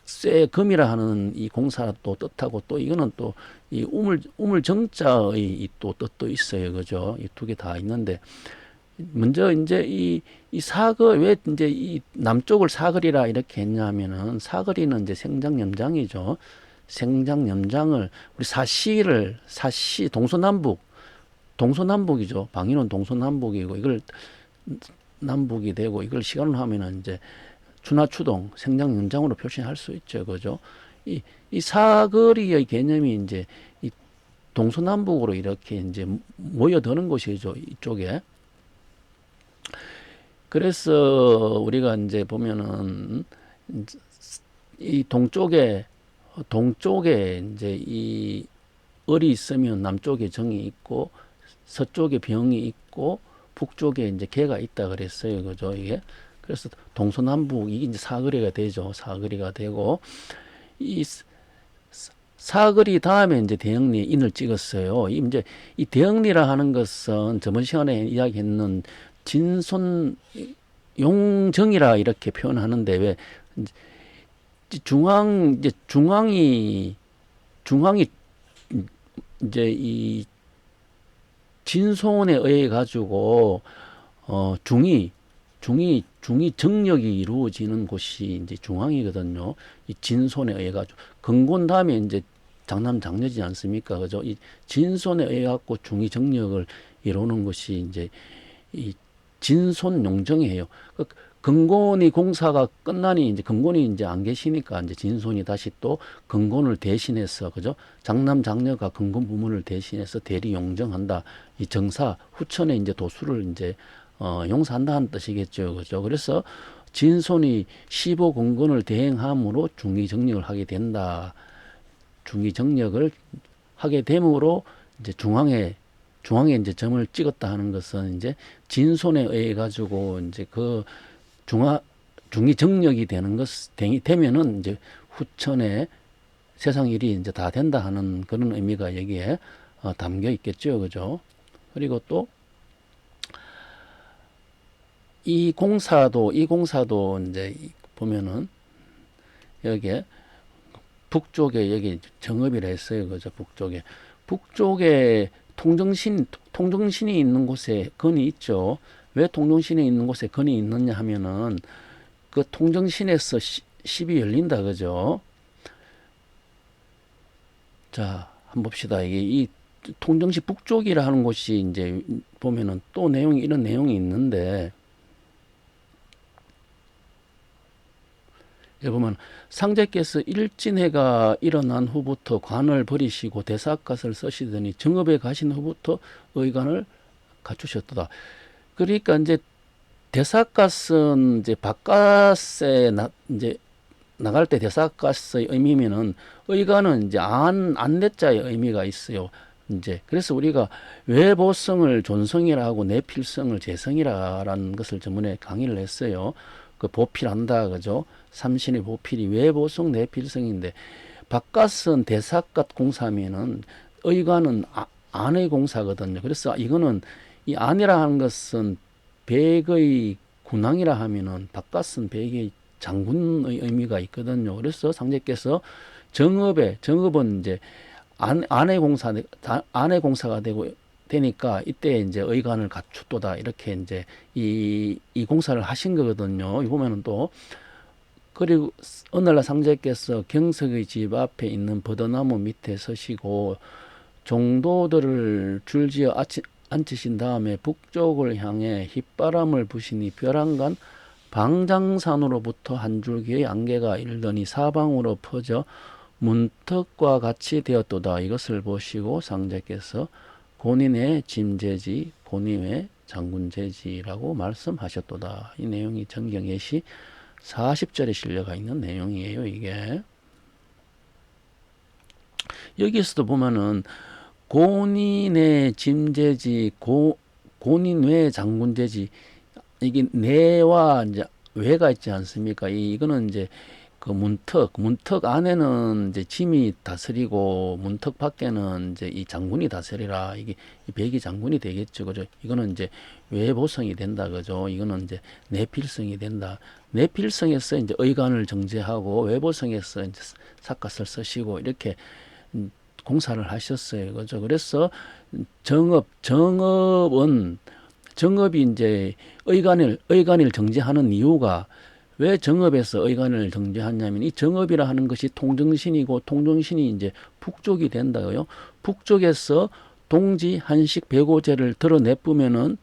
쇠금이라 하는 이 공사도 뜻하고 또 이거는 또 이 우물정자의 이 또 뜻도 있어요. 그죠? 이 두 개 다 있는데 먼저 이제 이 사거 왜 이제 이 남쪽을 사거리라 이렇게 했냐면은 사거리는 이제 생장염장이죠. 생장염장을 우리 사시 동서남북이죠. 방위는 동서남북이고 이걸 남북이 되고 이걸 시간으로 하면은 이제 추나추동 생장염장으로 표시할 수 있죠. 그죠? 이 사거리의 개념이 이제 이 동서남북으로 이렇게 이제 모여드는 곳이죠. 이쪽에. 그래서 우리가 이제 보면은 이 동쪽에 이제 이 을이 있으면 남쪽에 정이 있고 서쪽에 병이 있고 북쪽에 이제 개가 있다 그랬어요. 그죠? 이게. 그래서 동서남북 이게 이제 사거리가 되죠. 사거리가 되고 이 사거리 다음에 이제 대흥리 인을 찍었어요. 이제 이 대흥리라 하는 것은 저번 시간에 이야기했는 진손 용정이라 이렇게 표현하는데 왜 중앙이 이제 이 진손에 의해 가지고 중이 정력이 이루어지는 곳이 이제 중앙이거든요. 이 진손에 의해 가지고 근곤 다음에 이제 장남 장녀지 않습니까? 그죠? 이 진손에 의해 갖고 중이 정력을 이루는 것이 이제 이 진손 용정이에요. 그 근곤이 공사가 끝나니 이제 근곤이 이제 안 계시니까 이제 진손이 다시 또 근곤을 대신해서 그죠? 장남 장녀가 근곤 부문을 대신해서 대리 용정한다. 이 정사 후천에 이제 도수를 이제 용사한다는 뜻이겠죠. 그죠? 그래서 진손이 15근곤을 대행함으로 중의정력을 하게 된다. 중의정력을 하게 됨으로 이제 중앙에 이제 점을 찍었다 하는 것은 이제 진손에 의해 가지고 이제 그 중의정력이 되면은 이제 후천에 세상 일이 이제 다 된다 하는 그런 의미가 여기에 담겨 있겠죠. 그죠? 그리고 또 이 공사도 이제 보면은 여기에 북쪽에 여기 정읍이라 했어요. 그죠? 북쪽에 통정신이 있는 곳에 건이 있죠. 왜 통정신이 있는 곳에 건이 있느냐 하면은 그 통정신에서 십이 열린다. 그죠? 자, 한번 봅시다. 이게 이 통정시 북쪽이라 하는 곳이 이제 보면은 또 이런 내용이 있는데 여기 보면 상제께서 일진해가 일어난 후부터 관을 버리시고 대사갓을 쓰시더니 정읍에 가신 후부터 의관을 갖추셨도다. 그러니까 이제 대사갓은 이제 바깥에 이제 나갈 때 대사갓의 의미면은 의관은 이제 안내자의 의미가 있어요. 이제 그래서 우리가 외보성을 존성이라 하고 내필성을 재성이라라는 것을 저번에 강의를 했어요. 그 보필한다 그죠? 삼신의 보필이 외보성 내필성인데 바깥은 대사갓 공사면은 의관은 안의 공사거든요. 그래서 이거는 이 안이라 하는 것은 백의 군왕이라 하면은 바깥은 백의 장군의 의미가 있거든요. 그래서 상제께서 정업은 이제 안의 공사가 되니까 이때 이제 의관을 갖추도다 이렇게 이제 이 공사를 하신 거거든요. 이 보면은 또 그리고 어느 날 상제께서 경석의 집 앞에 있는 버드나무 밑에 서시고 종도들을 줄지어 앉히신 다음에 북쪽을 향해 휘바람을 부시니 벼랑간 방장산으로부터 한 줄기의 안개가 일더니 사방으로 퍼져 문턱과 같이 되었도다. 이것을 보시고 상제께서 본인의 짐제지 본인의 장군제지라고 말씀하셨도다. 이 내용이 정경예시 40절에 실려가 있는 내용이에요. 이게 여기서도 보면은 고인의 짐제지 고인의 장군제지 이게 내와 이제 외가 있지 않습니까? 이거는 이제 그 문턱 안에는 이제 짐이 다스리고 문턱 밖에는 이제 이 장군이 다스리라. 이게 백이 장군이 되겠죠. 그죠? 이거는 이제 외보성이 된다. 그죠? 이거는 이제 내필성이 된다. 내필성에서 이제 의관을 정제하고 외보성에서 이제 삿갓을 쓰시고 이렇게 공사를 하셨어요. 그죠? 그래서 정업이 이제 의관을 정제하는 이유가 왜 정업에서 의관을 정제하냐면 이 정업이라 하는 것이 통정신이고 통정신이 이제 북쪽이 된다고요. 북쪽에서 동지 한식 배고제를 드러내쁘면은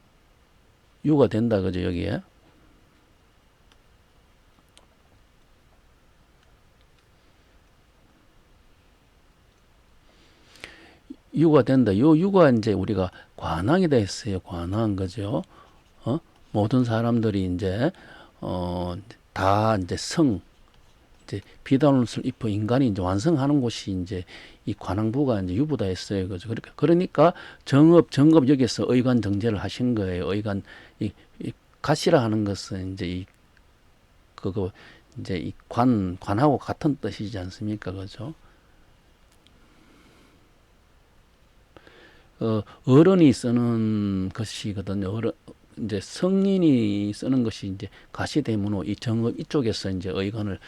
유가 된다 그죠 여기에. 유가 된다. 요 유가 이제 우리가 관왕이다 했어요. 관왕 그죠? 모든 사람들이 이제 다 이제 이제 비단옷을 입어 인간이 이제 완성하는 곳이 이제 이 관왕부가 이제 유부다 했어요. 그죠? 그러니까 정업 여기서 의관 정제를 하신 거예요. 의관 이 갓이라 하는 것은 이제 그거 이제 이 관하고 같은 뜻이지 않습니까? 그죠? 어른이 쓰는 것이거든요. 이제 성인이 쓰는 것이 이제 가시대문호 이 정업 이쪽에서 이제 의관을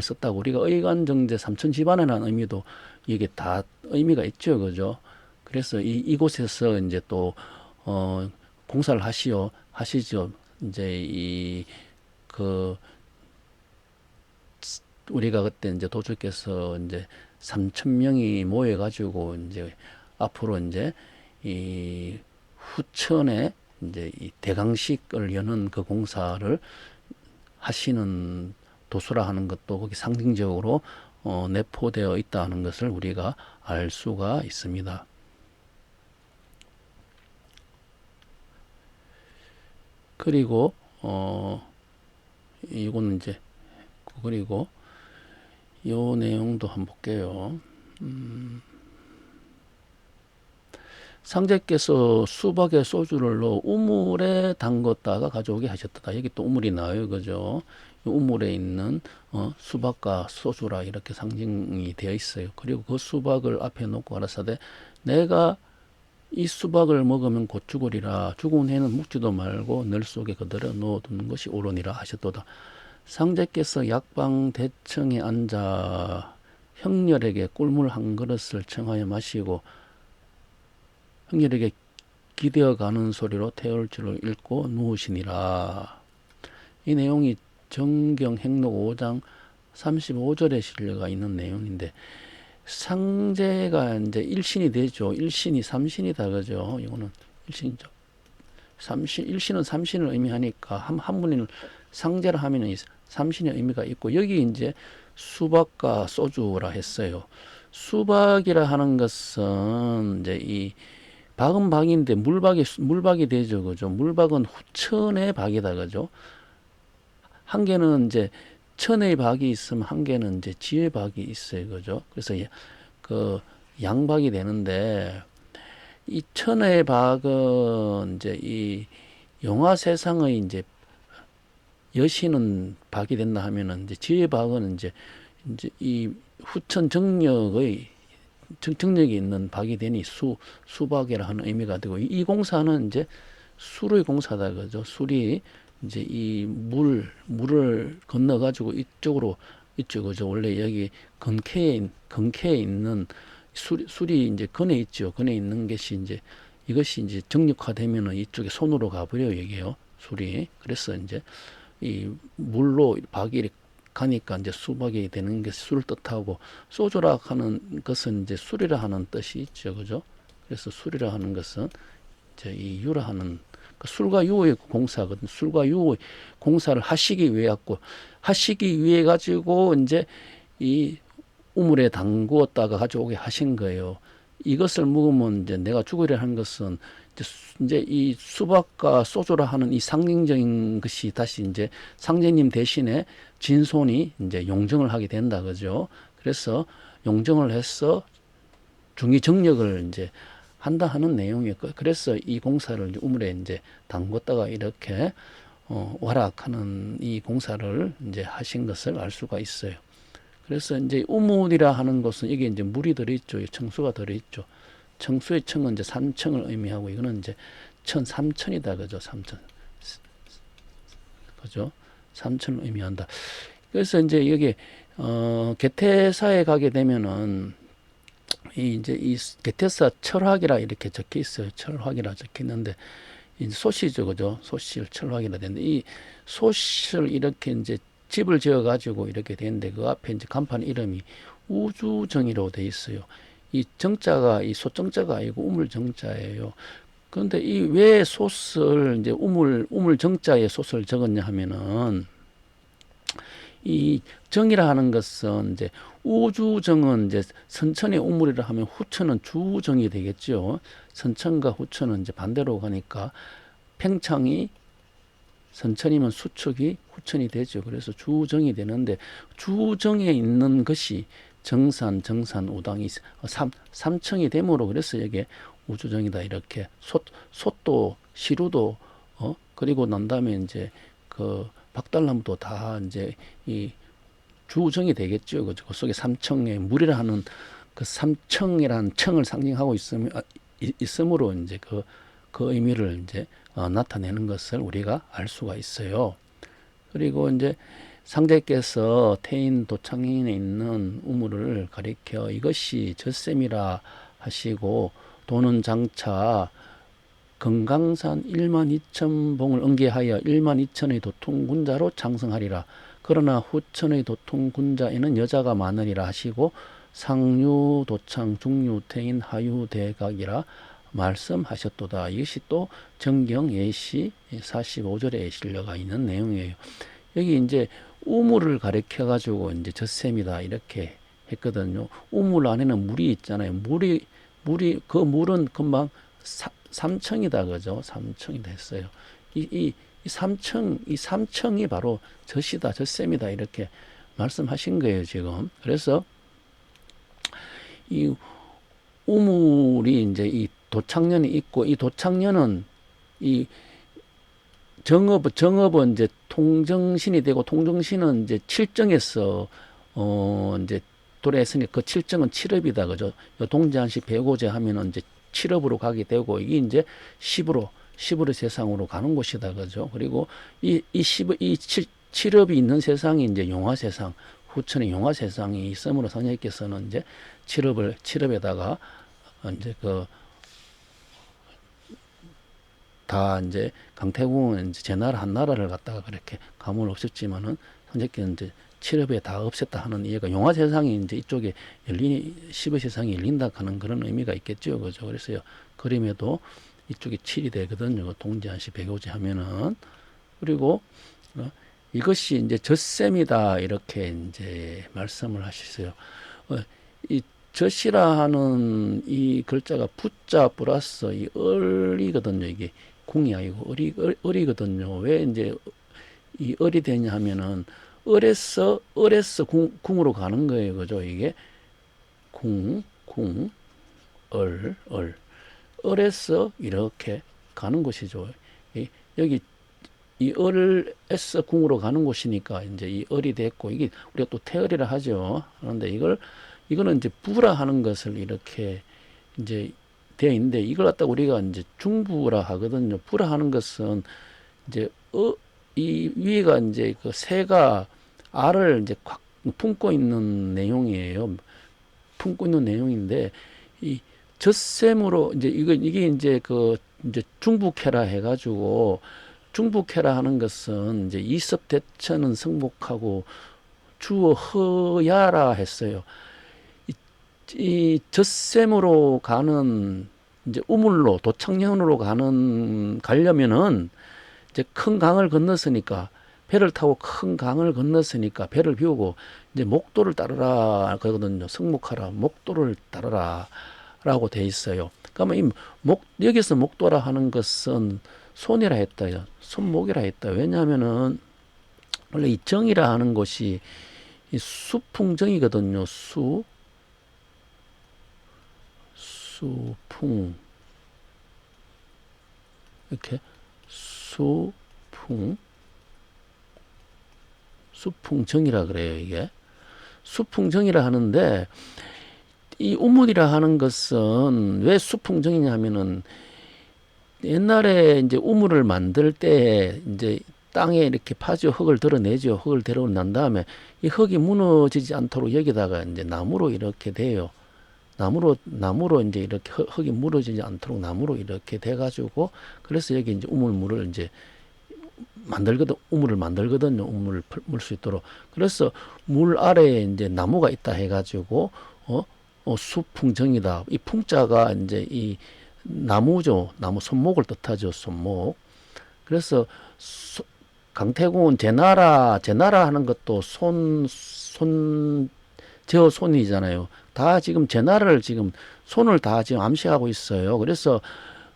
썼다고 우리가 의관 정제 삼천 집안이라는 의미도 이게 다 의미가 있죠, 그죠? 그래서 이곳에서 이제 또 공사를 하시죠. 이제 우리가 그때 이제 도주께서 이제 3,000명이 모여가지고 이제 앞으로 이제 이 후천에 이제 이 대강식을 여는 그 공사를 하시는 도수라 하는 것도 거기 상징적으로 내포되어 있다는 것을 우리가 알 수가 있습니다. 그리고 이거는 이제 그리고 요 내용도 한번 볼게요. 상제께서 수박에 소주를 넣어 우물에 담궜다가 가져오게 하셨다. 여기 또 우물이 나와요. 그죠? 우물에 있는 수박과 소주라 이렇게 상징이 되어 있어요. 그리고 그 수박을 앞에 놓고 가라사대 내가 이 수박을 먹으면 곧 죽으리라. 죽은 해는 묵지도 말고 늘 속에 그대로 넣어두는 것이 옳으니라 하셨도다. 상제께서 약방 대청에 앉아 형렬에게 꿀물 한 그릇을 청하여 마시고 형렬에게 기대어가는 소리로 태울줄을 읽고 누우시니라. 이 내용이 정경 행록 5장 35절에 실려가 있는 내용인데 상제가 이제 일신이 되죠. 일신이 삼신이다 그죠? 이거는 일신이죠. 일신은 삼신을 의미하니까 한 분을 상제를 하면은 삼신의 의미가 있고 여기 이제 수박과 소주라 했어요. 수박이라 하는 것은 이제 이 박은 박인데 물박이 되죠. 그죠? 물박은 후천의 박이다. 그죠? 한 개는 이제 천의 박이 있으면 한 개는 이제 지의 박이 있어요. 그죠? 그래서 양박이 되는데 이 천의 박은 이제 이 용화 세상의 이제 여신은 박이 된다 하면은 이제 지의 박은 이제 이 후천 정력의 정력이 있는 박이 되니 수박이라 하는 의미가 되고 이 공사는 이제 술의 공사다 그죠. 술이 이제 이 물을 건너 가지고 이쪽으로 있죠 그죠. 원래 여기 근캐에 있는 술이 이제 근에 있죠. 근에 있는 것이 이제 이것이 이제 정력화되면은 이쪽에 손으로 가버려요 이게요. 술이. 그래서 이제 이 물로 박이 가니까 이제 수박이 되는 게 술을 뜻하고 소주라 하는 것은 이제 술이라 하는 뜻이 있죠. 그죠? 그래서 술이라 하는 것은 이제 이 유라 하는 술과 유의 공사거든. 술과 유의 공사를 하시기 위해 갖고 하시기 위해 가지고 이제 이 우물에 담구었다가 가져오게 하신 거예요. 이것을 먹으면 이제 내가 죽으려 한 것은 이제 이 수박과 소주라 하는 이 상징적인 것이 다시 이제 상제님 대신에 진손이 이제 용정을 하게 된다 그죠. 그래서 용정을 해서 중위 정력을 이제 한다 하는 내용이었고 그래서 이 공사를 이제 우물에 이제 담궜다가 이렇게 와락하는 이 공사를 이제 하신 것을 알 수가 있어요. 그래서 이제 우물이라 하는 것은 이게 이제 물이 들어있죠. 청수가 들어있죠. 청수의 청은 이제 삼청을 의미하고 이거는 이제 삼천이다 그죠. 삼천. 그죠? 삼천을 의미한다. 그래서 이제 여기 개태사에 가게 되면은 이제 이 개태사 철학이라 이렇게 적혀 있어요. 철학이라 적혀 있는데 이 소시죠, 그죠? 소실 철학이라 되는데 이 소실 이렇게 이제 집을 지어 가지고 이렇게 되는데 그 앞에 이제 간판 이름이 우주정이라고 돼 있어요. 이 정자가 이 소정자가 아니고 우물정자예요. 그런데 이 왜 솥을 이제 우물정자에 솥을 적었냐 하면은 이 정이라 하는 것은 이제 우주정은 이제 선천의 우물이라 하면 후천은 주정이 되겠죠. 선천과 후천은 이제 반대로 가니까 평창이 선천이면 수축이 후천이 되죠. 그래서 주정이 되는데 주정에 있는 것이 정산, 우당이 삼청이 되므로 그래서 여기에 우주정이다 이렇게 솥도 시루도 그리고 난 다음에 이제 그 박달나무도 다 이제 이 주정이 되겠죠. 그 속에 삼청의 물이라 하는 그 삼청이라는 청을 상징하고 있으므로 이제 그 의미를 이제 나타내는 것을 우리가 알 수가 있어요. 그리고 이제 상제께서 태인 도창인에 있는 우물을 가리켜 이것이 젖샘이라 하시고 도는 장차 금강산 12,000봉을 응계하여 12,000의 도통군자로 장성하리라. 그러나 후천의 도통군자에는 여자가 많으리라 하시고 상류 도창 중류 태인 하유 대각이라 말씀하셨도다. 이것이 또 정경 예시 45절에 실려가 있는 내용이에요. 여기 이제 우물을 가리켜 가지고 이제 젖샘이다 이렇게 했거든요. 우물 안에는 물이 있잖아요. 물이 그 물은 금방 삼청이다 그죠? 삼청이다 했어요. 이 삼청이 바로 젖이다, 젖샘이다 이렇게 말씀하신 거예요 지금. 그래서 이 우물이 이제 이 도창년이 있고 이 도창년은 이 정업은 이제 통정신이 되고 통정신은 이제 칠정에서 이제 도래했으니 그 칠정은 칠업이다 그죠? 동자한시 배고제 하면은 이제 칠업으로 가게 되고 이게 이제 십으로 세상으로 가는 곳이다 그죠? 그리고 이 칠업이 있는 세상이 이제 용화 세상, 후천의 용화 세상이 있으므로 성령께서는 이제 칠업에다가 이제 다 이제 강태공은 이제 제 나라 한 나라를 갖다가 그렇게 가문을 없앴지만은 성제께는 이제 칠업에 다 없앴다 하는 이해가 용화 세상이 이제 이쪽에 십의 세상이 열린다 하는 그런 의미가 있겠죠, 그죠? 그래서요 그림에도 이쪽에 칠이 되거든요. 동지한시 백오지 하면은 그리고 이것이 이제 젖샘이다 이렇게 이제 말씀을 하셨어요. 이 젖이라 하는 이 글자가 부자 플러스 이 을이거든요. 이게 궁이 아니고 을이거든요. 왜 이제 이 을이 되냐 하면은 을에서 궁으로 가는 거예요. 그죠? 이게 궁. 을에서 이렇게 가는 곳이죠. 여기 이 을에서 궁으로 가는 곳이니까 이제 이 을이 됐고, 이게 우리가 또 태을이라 하죠. 그런데 이거는 이제 부라 하는 것을 이렇게 이제 되어 있는데, 이걸 갖다가 우리가 이제 중부라 하거든요. 부라 하는 것은 이제 이 위가 이제 그 새가 알을 이제 꽉 품고 있는 내용이에요. 품고 있는 내용인데, 이 젖샘으로 이제 이게 이제 그 이제 중부캐라 해가지고, 중부캐라 하는 것은 이제 이섭대천은 성목하고 주어 허야라 했어요. 이 젖샘으로 가는 이제 우물로 도창년으로 가려면은 이제 큰 강을 건넜으니까, 배를 타고 큰 강을 건넜으니까 배를 비우고 이제 목도를 따르라 그러거든요. 성목하라, 목도를 따르라라고 돼 있어요. 그러면 여기서 목도라 하는 것은 손이라 했다요. 손목이라 했다. 왜냐하면은 원래 이 정이라 하는 것이 이 수풍정이거든요. 수풍 이렇게 수풍정이라 그래요. 이게 수풍정이라 하는데, 이 우물이라 하는 것은 왜 수풍정이냐 하면은, 옛날에 이제 우물을 만들 때 이제 땅에 이렇게 파죠. 흙을 드러내죠. 흙을 드러난 다음에 이 흙이 무너지지 않도록 여기다가 이제 나무로 이렇게 돼요. 나무로 이제 이렇게 흙이 무너지지 않도록 나무로 이렇게 돼가지고, 그래서 여기 이제 우물물을 이제 우물을 만들거든요. 우물을 물 수 있도록. 그래서 물 아래에 이제 나무가 있다 해가지고, 수풍정이다. 이 풍자가 이제 이 나무죠. 나무 손목을 뜻하죠. 손목. 그래서 강태공은 제나라 하는 것도 저 손이잖아요. 다 지금 제나라를 지금 손을 다 지금 암시하고 있어요. 그래서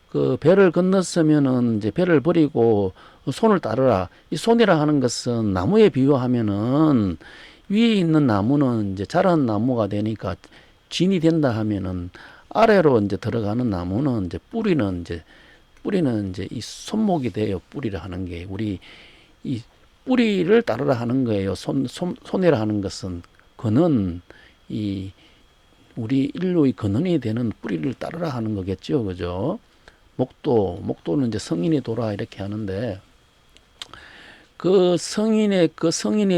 그 배를 건넜으면은 이제 배를 버리고 손을 따르라. 이 손이라 하는 것은 나무에 비유하면은, 위에 있는 나무는 이제 자란 나무가 되니까 진이 된다 하면은, 아래로 이제 들어가는 나무는 이제 뿌리는 이제 이 손목이 돼요. 뿌리라 하는 게 우리 이 뿌리를 따르라 하는 거예요. 손이라 하는 것은 이 우리 인류의 근원이 되는 뿌리를 따르라 하는 거겠죠. 그죠? 목도는 이제 성인의 도라 이렇게 하는데, 그 성인의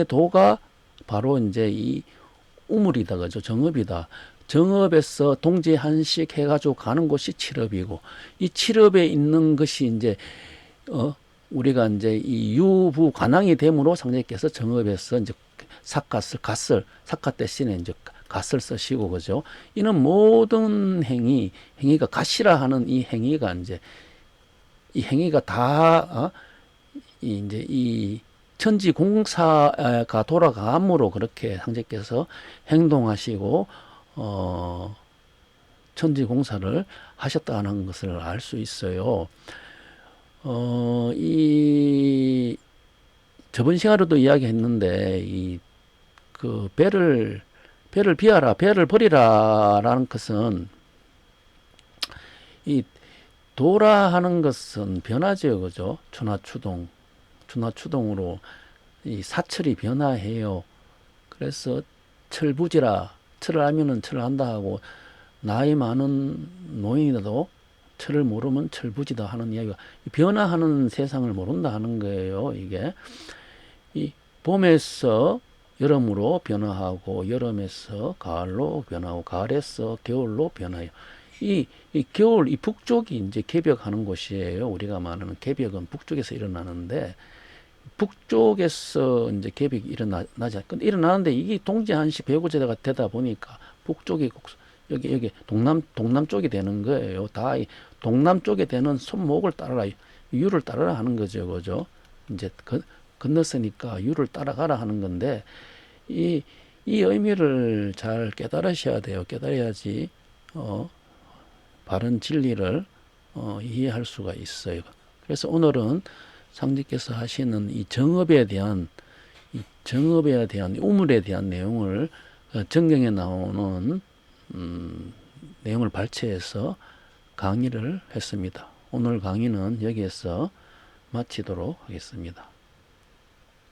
도가 바로 이제 이 우물이다. 그죠? 정읍이다. 정읍에서 동지 한식 해가지고 가는 곳이 칠읍이고, 이 칠읍에 있는 것이 이제 우리가 이제 이 유부 관왕이 됨으로 상제께서 정읍에서 이제 삿갓 대신에 이제 갓을 쓰시고, 그죠? 이는 모든 행위가 갓이라 하는 이 행위가 다 이제 이 천지 공사가 돌아감으로 그렇게 상제께서 행동하시고 천지 공사를 하셨다는 것을 알 수 있어요. 저번 시간에도 이야기했는데, 그 배를 비하라, 배를 버리라라는 것은, 이 도라 하는 것은 변화죠. 그죠? 천하추동으로 이 사철이 변화해요. 그래서 철부지라, 철을 알면은 철을 안다 하고, 나이 많은 노인이라도 철을 모르면 철부지다 하는 이야기가, 변화하는 세상을 모른다 하는 거예요. 이게 이 봄에서 여름으로 변화하고, 여름에서 가을로 변하고, 가을에서 겨울로 변해요. 이 겨울, 이 북쪽이 이제 개벽하는 곳이에요. 우리가 말하는 개벽은 북쪽에서 일어나는데, 북쪽에서 이제 개벽이 일어나는데, 이게 동지한시 배구제도가 되다 보니까 북쪽이 여기 동남 쪽이 되는 거예요. 다 이 동남 쪽에 되는 손목을 따라라, 유를 따라라 하는 거죠. 그죠? 이제 건넜으니까 유를 따라가라 하는 건데, 이 의미를 잘 깨달으셔야 돼요. 깨달아야지 바른 진리를 이해할 수가 있어요. 그래서 오늘은 상제께서 하시는 이 정업에 대한 우물에 대한 내용을 정경에 나오는 내용을 발췌해서 강의를 했습니다. 오늘 강의는 여기에서 마치도록 하겠습니다.